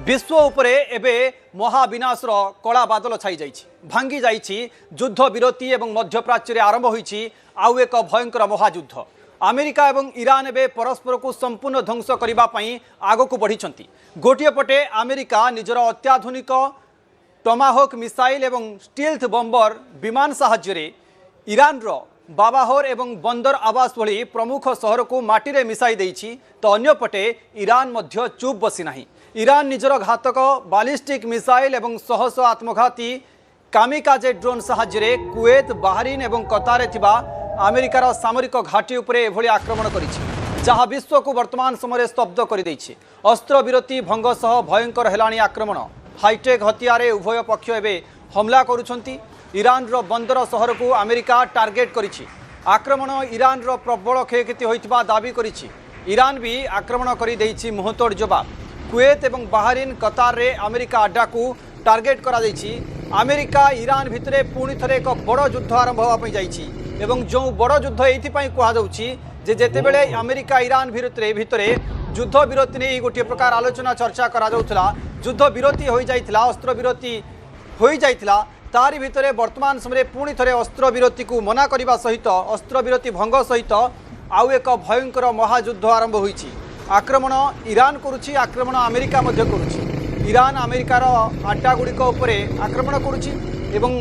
विश्व उपरे एबे महाविनाशर कला बादल छाई जाइछि भांगी जाइछि युद्ध विरति एवं मध्यप्राच्य आरंभ होइछि आउ एक भयंकर महायुद्ध। अमेरिका एवं ईरान एबे परस्पर को संपूर्ण ध्वंस करबा पई आगकु बढ़िछंती। गोटिए पटे अमेरिका निजर अत्याधुनिक टमाहोक मिसाइल एवं स्टील्थ बम्बर विमान साहाय्य ईरान रो बाबाहोर एवं बंदर आवास भली प्रमुख सहर को माटी रे मिसाई देइछि तो अन्यपटे ईरान मध्य चुप बसी नाही। ईरान निजर घातक बालिस्टिक मिसाइल एवं सहस आत्मघाती कामिकाजे ड्रोन साहाय्य कुवेत बाहरीन एवं कतारे थिबा अमेरिकार सामरिक घाटी उपरे एभली आक्रमण करिछि जहाँ विश्व को वर्तमान समय स्तब्ध कर देइछि। अस्त्र विरति भंग सह भयंकर हेलाणी आक्रमण हाईटेक हथियार उभय पक्ष एवं हमला करुछंती। ईरान रो बंदर सहर को अमेरिका टार्गेट करिछि। आक्रमण ईरान रो प्रबल क्षयक्षति होइतबा दाबी करिछि। ईरान भी आक्रमण करि देइछि मुहतोड़ जवाब। कुवेत एवं बाहरीन कतार रे अमेरिका अड्डा को टार्गेट करा देइछि। अमेरिका ईरान भितरे पुणी थरे एक बड़ युद्ध आरंभ होवा पई जाइछि एवं जो बड़ युद्ध एथि पई कुहा जाउछि जे जेतेबेले अमेरिका ईरान भितरे युद्ध विरति नै गोटे प्रकार आलोचना चर्चा करा जाउथला। युद्ध विरति होई जाइथिला, अस्त्र विरति होई जाइथिला, तारि भितरे वर्तमान समय पुणी थरे अस्त्र विरति को मना करबा सहित अस्त्र विरति भंग सहित आउ एक भयंकर महायुद्ध आरंभ होइछि। आक्रमण ईरान करुछि, आक्रमण अमेरिका मध्य करुछि। ईरान अमेरिकार अड्डा गुड़िक उपरे आक्रमण करुछि एवं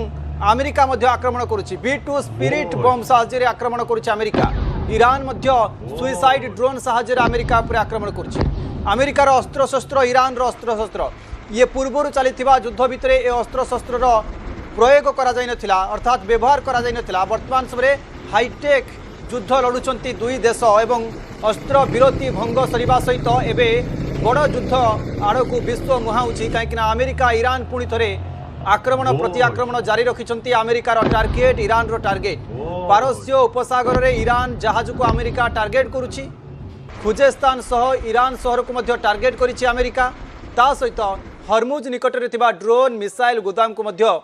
अमेरिका मध्य आक्रमण करुछि। B2 स्पिरिट बम साहाय्य आक्रमण करुछि अमेरिका। ईरान मध्य सुइसाइड ड्रोन साहाय्य अमेरिका उपरे आक्रमण करुछि। अमेरिकार अस्त्र शस्त्र ईरान रो अस्त्र शस्त्र ये पूर्वर चलिथिबा युद्ध भितरे ए अस्त्र शस्त्र प्रयोग करा जाय नथिला अर्थात व्यवहार करा जाय नथिला। वर्तमान समय हाईटेक युद्ध लड़ुचंती दुई देश एवं अस्त्र विरति भंग सरिबा सहित एबे बड़ युद्ध आड़कू विश्व मुहाउछि कहीं अमेरिका ईरान पुणी थरे आक्रमण प्रति आक्रमण जारी रखिछंती। अमेरिकार टार्गेट ईरान रो टार्गेट पारस्य उपसागर रे ईरान जहाज को अमेरिका टार्गेट करुछि। खुजेस्तान सह ईरान शहर को मध्य टार्गेट करिछि अमेरिका। ता सहित हरमुज निकट रे थिबा ड्रोन मिसाइल गोदाम को मध्य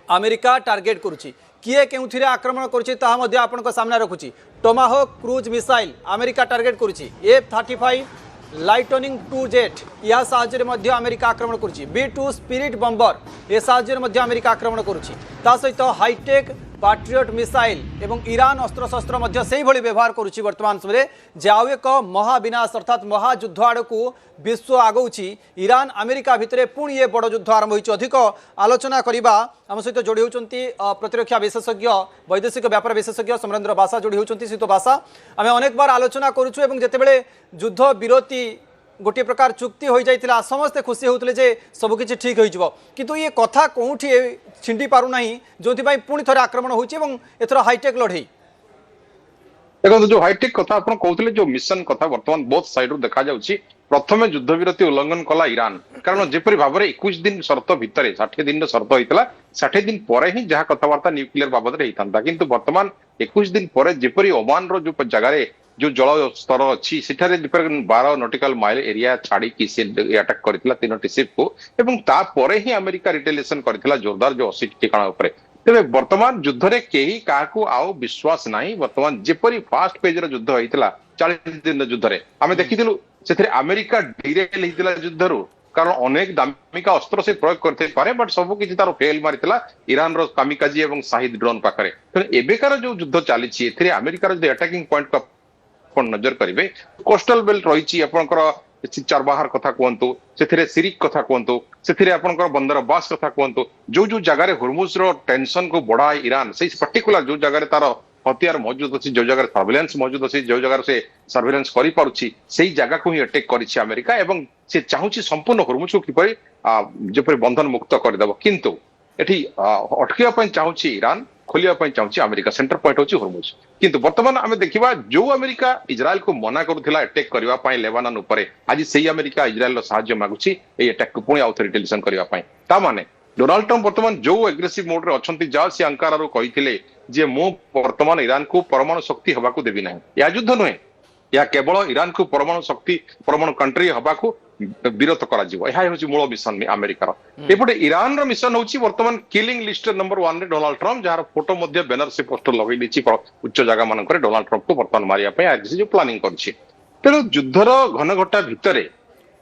अमेरिका टार्गेट करुछि। किए केउथिरे आक्रमण करुछि ताहा मध्य आपनक सामने रखुछि। Tomahawk cruise missile America target करुछि। F-35 लाइटनिंग 2 जेट या साहाय्य मध्य अमेरिका आक्रमण करुछि। B2 स्पिरिट बम्बर ए साहाय्य मध्य अमेरिका आक्रमण करुछि। ता सहित हाईटेक पैट्रियट मिसाइल एवं ईरान अस्त्र शस्त्र मध्य सेही भली व्यवहार करुछि। वर्तमान समय जे आउ एक महाविनाश अर्थात महायुद्ध आड़कू विश्व आगौछि। ईरान अमेरिका भितरे पुणी ये बड़ युद्ध आरंभ होइछि। अधिक आलोचना करिबा आम सहित जोड़ी होउछंती प्रतिरक्षा विशेषज्ञ वैदेशिक व्यापार विशेषज्ञ समरेंद्र बासा जोड़ी होउछंती। सहित बासा आमे अनेक बार आलोचना करूछु एवं जेतेबेले युद्ध विरति गोटे प्रकार चुक्ति हो जाइतिला समस्ते खुशी होउतले जे सब किछि ठीक होई जिवो किंतु ये कथा कोउठी छिंडी पारु नाही जोथि पई पुणी थरे आक्रमण होइछि एवं एथरो हाईटेक लढई। देखो जो हाईटेक कथा आपण कहउतले जो मिशन कथा वर्तमान बोथ साइड रो देखा जाउछि। प्रथमे युद्ध विरति उल्लंघन कला ईरान कारण जेपरि भाबरे 21 दिन शर्त भितरे 60 दिन शर्त होइतला 60 दिन परे ही जहा कथावार्ता न्यूक्लियर बाबद रे हितांता किंतु वर्तमान 21 दिन परे जेपरि ओमान रो जो जगह रे जो जल स्तर अच्छी 12 नॉटिकल माइल एरिया छाड़ी की से अटैक करथिला तीनोटी शिप को एवं ता परे ही अमेरिका रिटेलिएशन करथिला जोरदार जो 80 ठिकाना उपरे। तेबे वर्तमान युद्ध रे केही काहाकू आओ विश्वास नाही। वर्तमान जेपरि फास्ट पेज रे युद्ध होइतला 40 दिन युद्ध रे आमे देखिथिलु सेथरे अमेरिका डिरेल हितला युद्ध रो कारण अनेक दामिका अस्त्र से प्रयोग करते पारे बट सब किछि तारो फेल मारितला ईरान रो कामिकाजी एवं शाहिद ड्रोन पाखरे। तेने एबेकार जो युद्ध चली छि एथरे अमेरिका रो जे अटैकिंग पॉइंट का नजर करेंगे कोस्टल बेल्ट रही चारबाहार कथा कहतु से सिरिक कथा कहतु से बंदर बास कथा कहतु जो जो जगह हुरमुज रो टेंशन को बढ़ाए ईरान से पर्टिकुलर जो जगह तार हथियार मौजूद अच्छी जो जगह सर्वेलेंस मौजूद अच्छी जो जगह से सर्वेलेंस करि पारुछि सेही जगह को ही अटैक करिछि अमेरिका एवं से चाहूछि संपूर्ण हुरमुज को किपरि जेपरि बंधन मुक्त करदेव किंतु एठी अटकिया पय चाहूछि ईरान खोलिया पय चाहूछि अमेरिका सेंटर पॉइंट होछि हुरमुज। किंतु वर्तमान आमे देखिबा जो अमेरिका इजराइल को मना करुथिला अटैक करबा पय लेबानन उपरे आज सेही अमेरिका इजराइल रो सहाय्य मागुछि ए अटैक को पुणी आउथ रिटेलिएशन करबा पय। ता माने डोनाल्ड ट्रम्प वर्तमान जो एग्रेसिव मोड रे अछंती जा से अंकारा रो कहिथिले जे मो वर्तमान ईरान को परमाणु शक्ति हबा को देबी नाही। या युद्ध नुहे या केवल ईरान को परमाणु शक्ति परमाणु कंट्री हबा को विरोध करा जीवो एहा होची मूल मिशन अमेरिकार। एपटे ईरान रो मिशन होची वर्तमान किलिंग लिस्ट नंबर 1 रे डोनाल्ड ट्रम्प जार फोटो मध्ये बैनर से पोस्टर लगै दिछि उच्च जगह मान करे डोनाल्ड ट्रम्प को वर्तमान मारिया पे आज जो प्लानिंग करछि। तेनो युद्धर घनघटा भितरे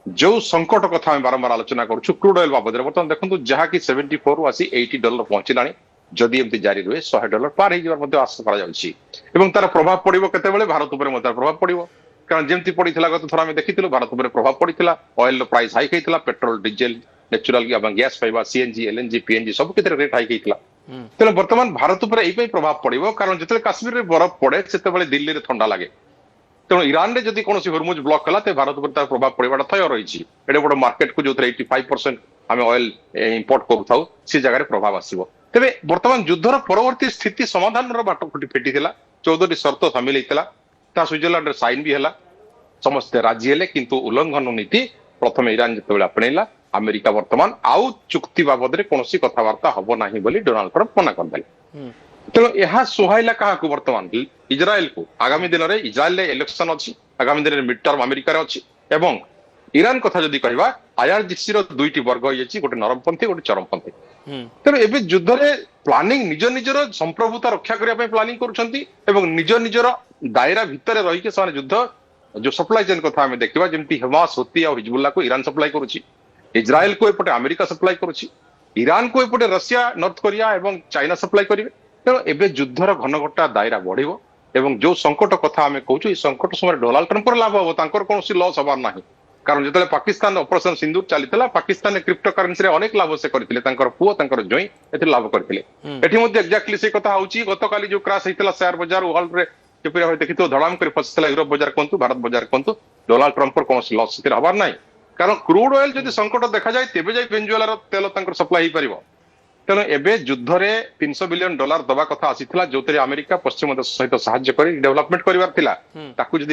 जो संकट कथा आम बारंबार आलोचना करूँ क्रूड ऑयल बाबद बर्तमान देखो जहाँकि $74 आसी $80 पहुंचलानी जदि एमती जारी रुहे $100 पार हो आशा करा तार प्रभाव पड़ो केते भारत उपर प्रभाव पड़ो कारण जमती पड़ा गत थर आम देखी भारत उपर प्रभाव पड़ा ऑयल प्राइस हाइक होता पेट्रोल डीजेल नेचुराल गैस पाइबा सीएनजी एलएनजी पीएनजी सब क्षेत्र में रेट हाइक होता तेना बर्तमान भारत उपर यही प्रभाव पड़ो कारण जिते काश्मीर में बरफ पड़े से दिल्ली में ठंडा लगे तेणु ईरान रे जदि कौन हरमुज ब्लॉक कला तो भारत पर प्रभाव पड़ा थय रही एडे बड़ मार्केट को जो 85% आम ऑयल इंपोर्ट करूँ से जगह प्रभाव आसो तेरे बर्तमान युद्धर परवर्ती स्थिति समाधान बाट फेटी 14टी शर्त सामिल होता स्विट्जरलैंड साइन भी है समस्ते राजी हेले किंतु उल्लंघन नीति प्रथम ईरान जो आपणेला अमेरिका वर्तमान आउ चुक्ति बाबद कौन कथबार्ता हम ना बोली डोनाल्ड ट्रंप मना करदे तेणु यह सुहाइला क्या बर्तमान इज्राएल को आगामी दिन में इज्राएल इलेक्शन अच्छी आगामी दिन में मिड टर्म अमेरिका अच्छी एवं ईरान कथा जदि कहवा आईआरजीसी दुईटी वर्ग हो गोटे नरमपंथी गोटे चरमपंथी तेणु एवं युद्ध में प्लानिंग निज निजर संप्रभुता रक्षा करने प्लानिंग कर निज निजर दायरा भितर रही युद्ध जो सप्लाई चेन कथा आम देखा जमी हमास होती और हिजबुल्ला को ईरान सप्लाई करुच्ची इज्राएल को एपटे अमेरिका सप्लाई करुच्ची ईरान को एपटे रशिया नॉर्थ कोरिया और चाइना सप्लाई करेंगे तेणु एवं युद्धर घनघटा दायरा बढ़ो एवं जो संकट कथा आम कहूँ संकट समय डोनाल्ड ट्रंप लाभ हम कौन लॉस हबार ना कारण जो पाकिस्तान ऑपरेशन सिंदूर चली पाकिस्तान क्रिप्टो करेन्सी अनेक लाभ से करते पुओ जोई ए लाभ करते एक्जाक्टली से कथा हूँ गत काली जो क्राश होता शेयर बजार वर्ल्ड में देखी धड़ाम कर फसला यूरोप बजार कहतु भारत बजार कहतु डोनाल्ड ट्रंप कौन लॉस हबार ना कारण क्रूड ऑयल जब संकट देखा जाए तेज जाए वेनेजुएला तेल सप्लाई हो पार तेणु एवं युद्ध में $300 बिलियन दवा कथा आसीला जो अमेरिका पश्चिम देश सहित साहाय्य कर डेवलपमेंट कर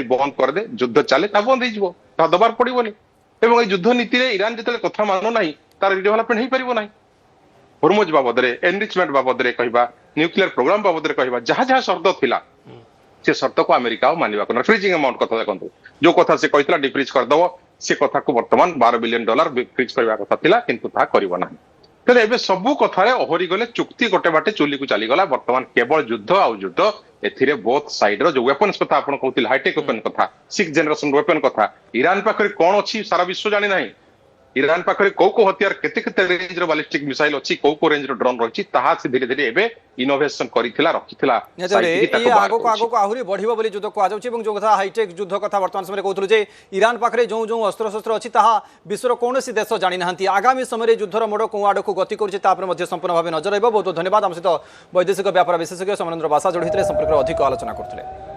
बंद करदे युद्ध चले बंद हो दबार पड़ोनी युद्ध नीति में ईरान जो कथा मानु ना तार रिडेवलपमेंट हो पार ना हरमुज बाबद एनरिचमेंट बाबद कहवा न्यूक्लियर प्रोग्राम बाबद कहवा जहाँ जहाँ शर्त थिला से शर्त को अमेरिका मानवा करना फ्रीजिंग अमाउंट कथा देखो जो कथा से कहता डिफ्रिज करदब से कथा को बर्तमान $12 बिलियन फ्रिज करने कथा थिला किंतु ता करिवो नाही तेरे एबे सबू कथारे अहरी गले चुक्ति गोटे बाटे चुली को चलीगला बर्तमान केवल युद्ध आउ युद्ध एथिरे बोथ साइड रो जो वेपन्स कथा आपण कहउतिल हाईटेक वेपन कथा 6th जनरेशन वेपन कथा ईरान पाखरे कोन अछि सारा विश्व जानि नाही ईरान पाखरे को हथियार केते केते रेंज रो बैलिस्टिक मिसाइल अछि को रेंज रो ड्रोन रछि ताहा से धीरे धीरे एबे इनोवेशन करिथिला रखिथिला आगो को आहुरी बढ़िबो बोली युद्ध को आ जाउछि एवं जो कथा हाईटेक युद्ध कथा वर्तमान समय कहउथुल जे ईरान पाखरे जो जो अस्त्र शस्त्र अछि ताहा विश्वर कोनोसी देश जानि नाहंती आगामी समय युद्धर मोड़ को आड़ को गति करुछि तापर मध्ये संपूर्ण भाबे नजर रहइबो बहुत धन्यवाद हम सहित वैदेशिक व्यापार विशेषज्ञ समरेंद्र बासा जोड़िथिले संपर्क अधिक आलोचना करथिले।